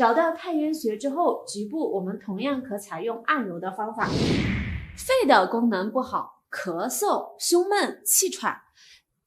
找到太渊穴之后，局部我们同样可采用按揉的方法。肺的功能不好，咳嗽、胸闷、气喘，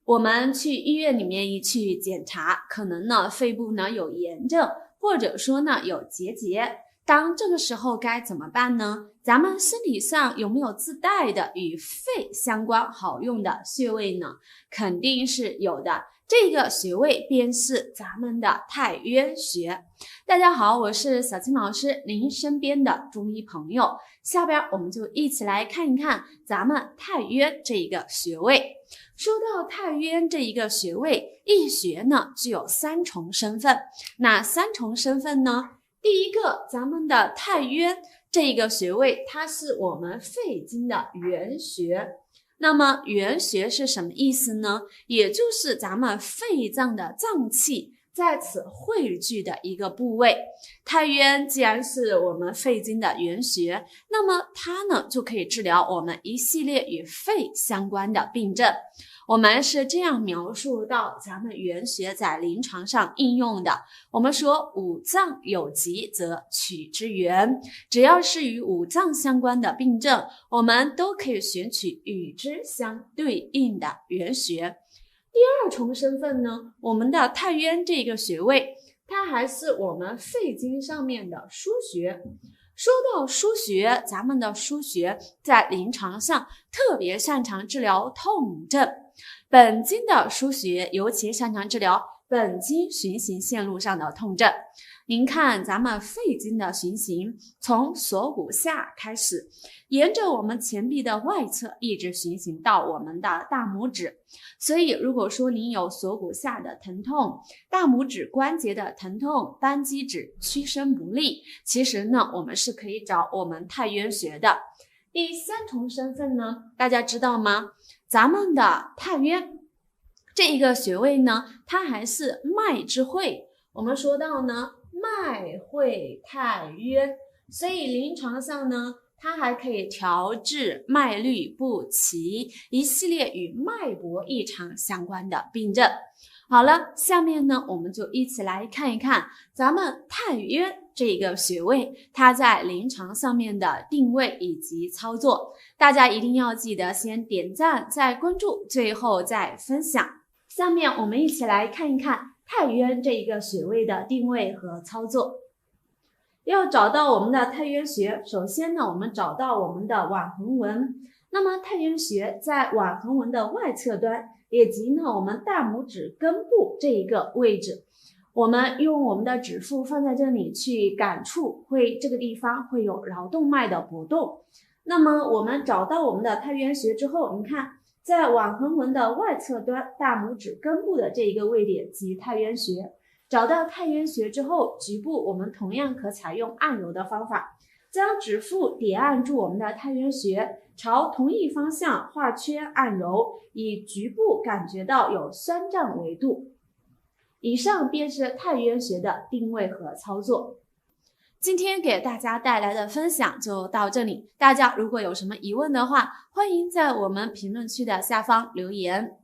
我们去医院里面一去检查，可能呢肺部呢有炎症，或者说呢有结节。当这个时候该怎么办呢？咱们身体上有没有自带的与肺相关好用的穴位呢？肯定是有的。这个穴位便是咱们的太渊穴。大家好，我是小青老师，您身边的中医朋友。下边我们就一起来看一看咱们太渊这一个穴位。说到太渊这一个穴位，一穴呢具有三重身份。哪三重身份呢？第一个，咱们的太渊这一个穴位，它是我们肺经的原穴。那么原穴是什么意思呢？也就是咱们肺脏的脏器在此汇聚的一个部位。太渊既然是我们肺经的原穴，那么它呢就可以治疗我们一系列与肺相关的病症。我们是这样描述到咱们原穴在临床上应用的。我们说五脏有疾则取之源，只要是与五脏相关的病症，我们都可以选取与之相对应的原穴。第二重身份呢，我们的太渊这个穴位，它还是我们肺经上面的腧穴。说到腧穴，咱们的腧穴在临床上特别擅长治疗痛症。本经的腧穴尤其擅长治疗本经循行线路上的痛症。您看咱们肺经的循行，从锁骨下开始，沿着我们前臂的外侧一直循行到我们的大拇指。所以如果说您有锁骨下的疼痛，大拇指关节的疼痛，扳机指屈伸不利，其实呢我们是可以找我们太渊穴的。第三重身份呢，大家知道吗？咱们的太渊这一个穴位呢，它还是脉之会。我们说到呢，脉会太渊，所以临床上呢，它还可以调治脉律不齐，一系列与脉搏异常相关的病症。好了，下面呢，我们就一起来看一看咱们太渊这个穴位，它在临床上面的定位以及操作。大家一定要记得先点赞，再关注，最后再分享。下面我们一起来看一看太渊这一个穴位的定位和操作。要找到我们的太渊穴，首先呢，我们找到我们的腕横纹。那么太渊穴在腕横纹的外侧端，以及呢我们大拇指根部这一个位置。我们用我们的指腹放在这里去感触，这个地方会有桡动脉的搏动。那么我们找到我们的太渊穴之后，你看在腕横纹的外侧端，大拇指根部的这一个位点即太渊穴。找到太渊穴之后，局部我们同样可采用按揉的方法，将指腹点按住我们的太渊穴，朝同一方向画圈按揉，以局部感觉到有酸胀为度。以上便是太渊穴的定位和操作。今天给大家带来的分享就到这里，大家如果有什么疑问的话，欢迎在我们评论区的下方留言。